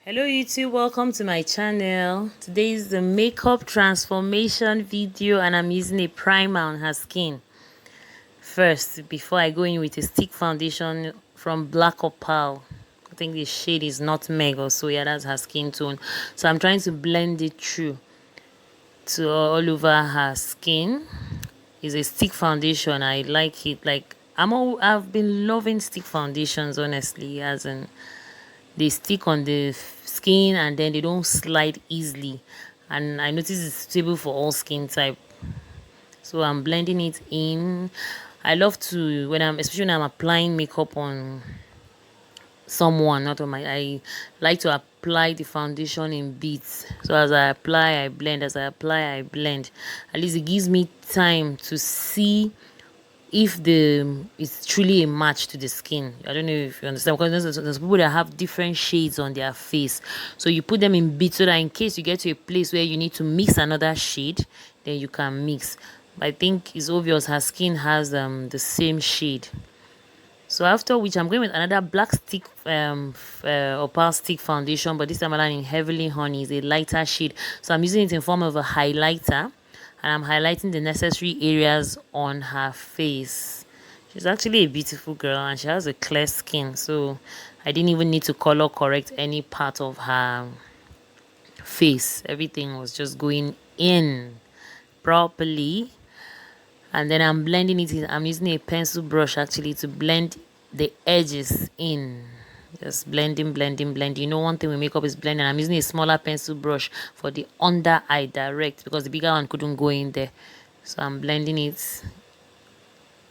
Hello YouTube, welcome to my channel. Today is the makeup transformation video and I'm using a primer on her skin. First, before I go in with a stick foundation from Black Opal. I think the shade is Nutmeg or so, yeah, that's her skin tone. So I'm trying to blend it through to all over her skin. It's a stick foundation, I like it. Like, I've been loving stick foundations, honestly, as in they stick on the skin and then they don't slide easily, and I notice it's suitable for all skin type. So I'm blending it in. I love to, especially when I'm applying makeup on someone, not on my, I like to apply the foundation in beads. So as I apply I blend, as I apply I blend. At least it gives me time to see if it's truly a match to the skin. I don't know if you understand, because there's people that have different shades on their face, so you put them in bits so that in case you get to a place where you need to mix another shade, then you can mix. But I think it's obvious her skin has the same shade. So after which I'm going with another black stick opal stick foundation, but this time around in Heavenly Honey. Is a lighter shade, so I'm using it in form of a highlighter, and I'm highlighting the necessary areas on her face. She's actually a beautiful girl and she has a clear skin, so I didn't even need to color correct any part of her face. Everything was just going in properly. And then I'm blending it in. I'm using a pencil brush actually to blend the edges in. Just blending. You know, one thing with makeup is blending. I'm using a smaller pencil brush for the under eye direct because the bigger one couldn't go in there. So I'm blending it.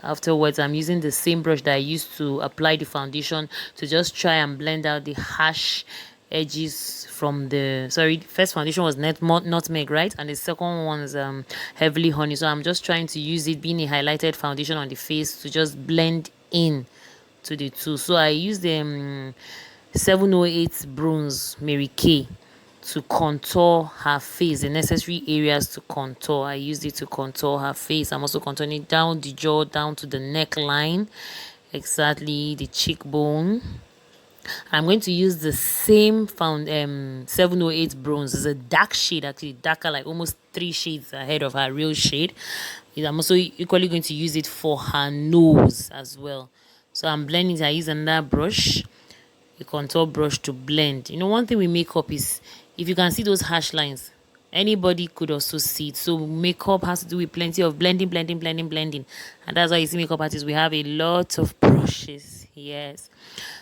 Afterwards, I'm using the same brush that I used to apply the foundation to just try and blend out the harsh edges from the first foundation was Nutmeg, right? And the second one is Heavily Honey. So I'm just trying to use it being a highlighted foundation on the face to just blend in to the two. So I used the 708 bronze Mary Kay to contour her face, the necessary areas to contour. I used it to contour her face. I'm also contouring down the jaw, down to the neckline, exactly the cheekbone. I'm going to use the same 708 bronze. It's a dark shade, actually darker, like almost 3 shades ahead of her real shade. I'm also equally going to use it for her nose as well. So I'm blending it. I use another brush, a contour brush, to blend. You know, one thing with makeup is if you can see those harsh lines, anybody could also see it. So makeup has to do with plenty of blending, and that's why you see makeup artists, we have a lot of brushes. Yes.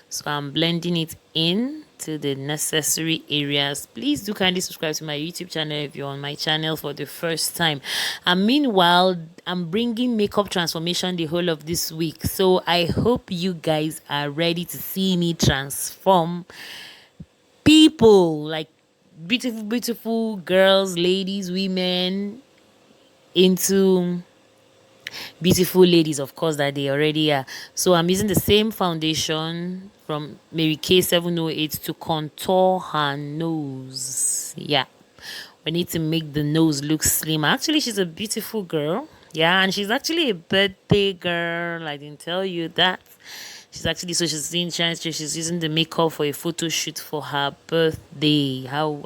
So I'm blending it in to the necessary areas. Please do kindly subscribe to my YouTube channel if you're on my channel for the first time. And meanwhile, I'm bringing makeup transformation the whole of this week, so I hope you guys are ready to see me transform people, like beautiful girls, ladies, women, into beautiful ladies, of course, that they already are. So I'm using the same foundation from Mary Kay 708 to contour her nose. Yeah, we need to make the nose look slim. Actually, she's a beautiful girl. Yeah, and she's actually a birthday girl. I didn't tell you that. She's actually, so she's using the makeup for a photo shoot for her birthday. How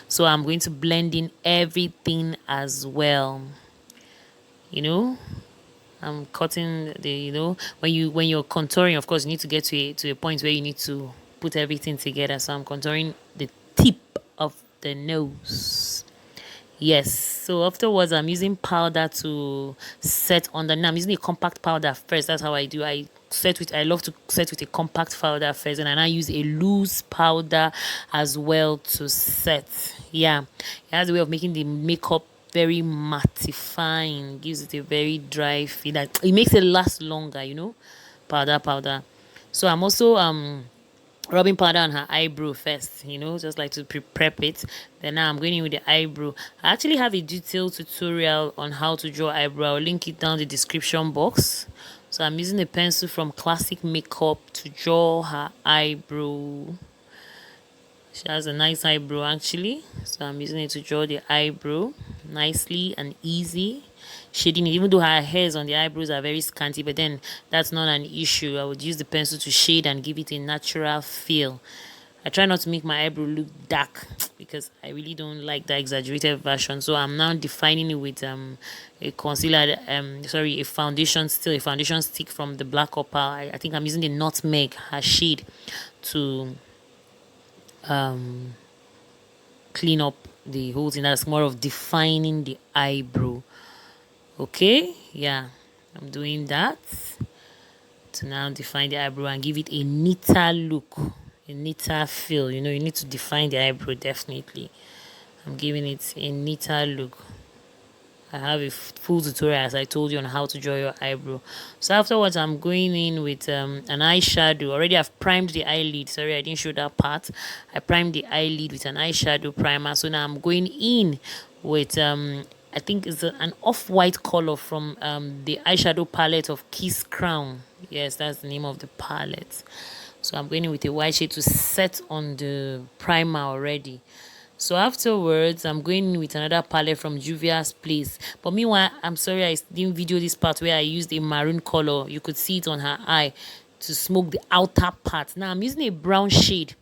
so I'm going to blend in everything as well. I'm cutting the, when you're contouring, of course you need to get to a point where you need to put everything together. So I'm contouring the tip of the nose. Yes. So afterwards I'm using powder to set under. Now I'm using a compact powder first. That's how I do. I love to set with a compact powder first, and I use a loose powder as well to set. Yeah, it has a way of making the makeup very mattifying, gives it a very dry feel, that it makes it last longer, powder. So I'm also rubbing powder on her eyebrow first, just like to prep it. Then now I'm going in with the eyebrow. I actually have a detailed tutorial on how to draw eyebrow. I'll link it down in the description box. So I'm using a pencil from Classic Makeup to draw her eyebrow. She has a nice eyebrow actually, so I'm using it to draw the eyebrow nicely and easy. Shading it, even though her hairs on the eyebrows are very scanty, but then that's not an issue. I would use the pencil to shade and give it a natural feel. I try not to make my eyebrow look dark because I really don't like the exaggerated version. So I'm now defining it with a concealer, a foundation, still a foundation stick from the Black Opal. I think I'm using the Nutmeg, her shade, to clean up the whole thing. That's more of defining the eyebrow. Okay, yeah, I'm doing that to now define the eyebrow and give it a neater look, a neater feel. You know, you need to define the eyebrow, definitely. I'm giving it a neater look. I have a full tutorial, as I told you, on how to draw your eyebrow. So afterwards, I'm going in with an eyeshadow. Already I've primed the eyelid. Sorry, I didn't show that part. I primed the eyelid with an eyeshadow primer. So now I'm going in with I think it's an off-white color from the eyeshadow palette of Kisscrown. Yes, that's the name of the palette. So I'm going in with a white shade to set on the primer already. So afterwards, I'm going with another palette from Juvia's Place. But meanwhile, I'm sorry I didn't video this part where I used a maroon color. You could see it on her eye to smoke the outer part. Now I'm using a brown shade.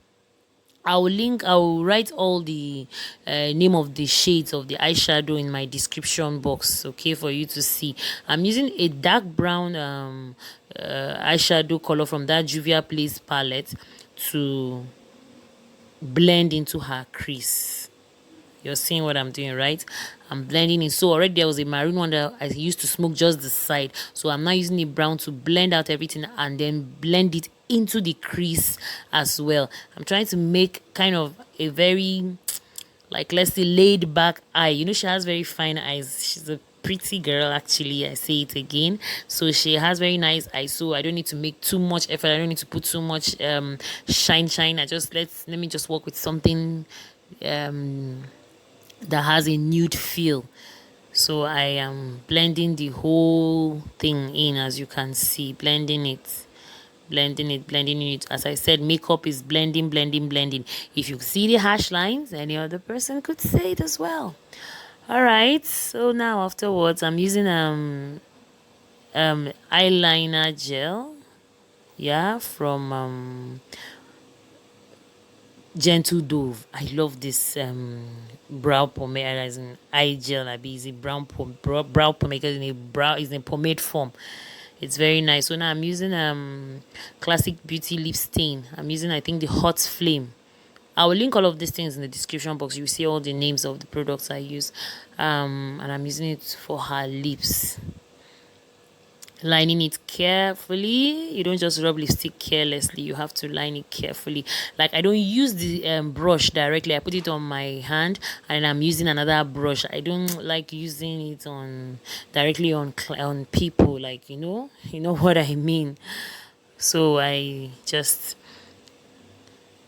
I will write all the name of the shades of the eyeshadow in my description box, okay, for you to see. I'm using a dark brown eyeshadow color from that Juvia Place palette to blend into her crease. You're seeing what I'm doing, right? I'm blending in. So already there was a maroon one that I used to smoke just the side. So I'm now using a brown to blend out everything and then blend it into the crease as well. I'm trying to make kind of a very, like, let's say, laid back eye. You know, she has very fine eyes. She's a pretty girl, actually. I say it again. So she has very nice eyes. So I don't need to make too much effort. I don't need to put too much shine. Let me just work with something that has a nude feel. So I am blending the whole thing in, as you can see, blending it. As I said, makeup is blending. If you see the hash lines, any other person could say it as well. All right, so now afterwards I'm using eyeliner gel, yeah, from Gentle Dove. I love this brow pomade, as in eye gel. I be easy brow pomade, because is in a pomade form. It's very nice. So now I'm using Classic Beauty lip stain. I'm using, I think, the Hot Flame. I will link all of these things in the description box. You will see all the names of the products I use. And I'm using it for her lips. Lining it carefully. You don't just rub lipstick carelessly. You have to line it carefully. Like, I don't use the brush directly. I put it on my hand and I'm using another brush. I don't like using it directly on people. Like, you know what I mean. So I just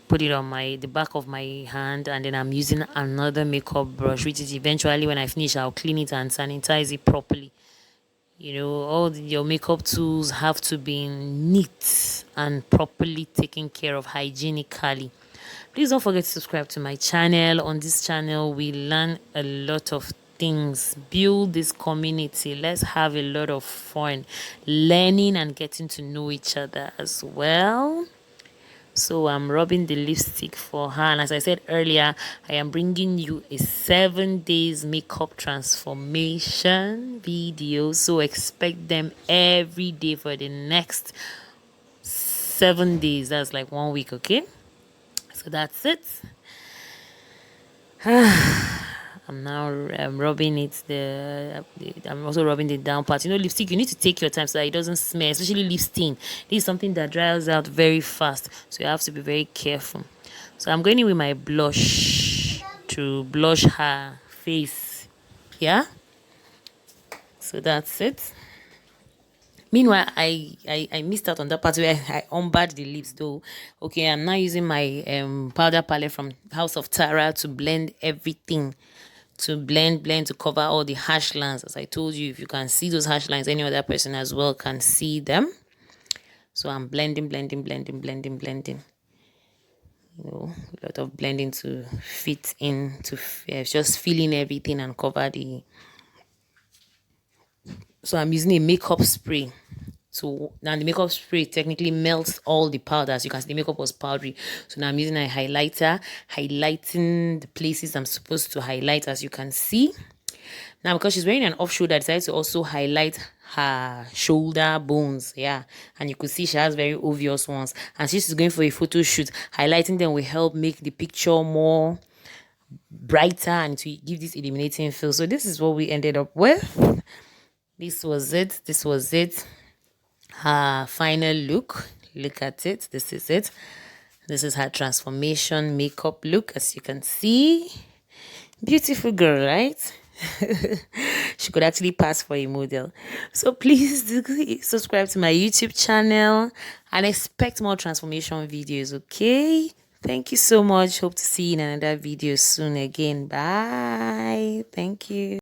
put it on the back of my hand, and then I'm using another makeup brush, which is eventually, when I finish, I'll clean it and sanitize it properly. You know, all your makeup tools have to be neat and properly taken care of hygienically. Please don't forget to subscribe to my channel. On this channel, we learn a lot of things, build this community. Let's have a lot of fun learning and getting to know each other as well. So I'm rubbing the lipstick for her, and as I said earlier, I am bringing you a 7 days makeup transformation video, so expect them every day for the next 7 days. That's like 1 week, okay? So that's it. I'm now rubbing it. I'm also rubbing the down part. You know, lipstick, you need to take your time so that it doesn't smell, especially lip stain. This is something that dries out very fast, so you have to be very careful. So I'm going in with my blush to blush her face. Yeah. So that's it. Meanwhile, I missed out on that part where I umbered the lips, though. Okay, I'm now using my powder palette from HouseofTara to blend everything. To blend to cover all the harsh lines. As I told you, if you can see those harsh lines, any other person as well can see them. So I'm blending. You know, a lot of blending to fit in, just fill in everything and cover the. So I'm using a makeup spray So now the makeup spray technically melts all the powders. You can see the makeup was powdery. So now I'm using a highlighter, highlighting the places I'm supposed to highlight, as you can see. Now, because she's wearing an off shoulder, I decided to also highlight her shoulder bones. Yeah. And you could see she has very obvious ones. And since she's going for a photo shoot, highlighting them will help make the picture more brighter and to give this illuminating feel. So this is what we ended up with. This was it. This was it. Her final look. Look at it. This is it. This is her transformation makeup look, as you can see. Beautiful girl, right? She could actually pass for a model. So please do subscribe to my YouTube channel and expect more transformation videos, okay? Thank you so much. Hope to see you in another video soon again. Bye. Thank you.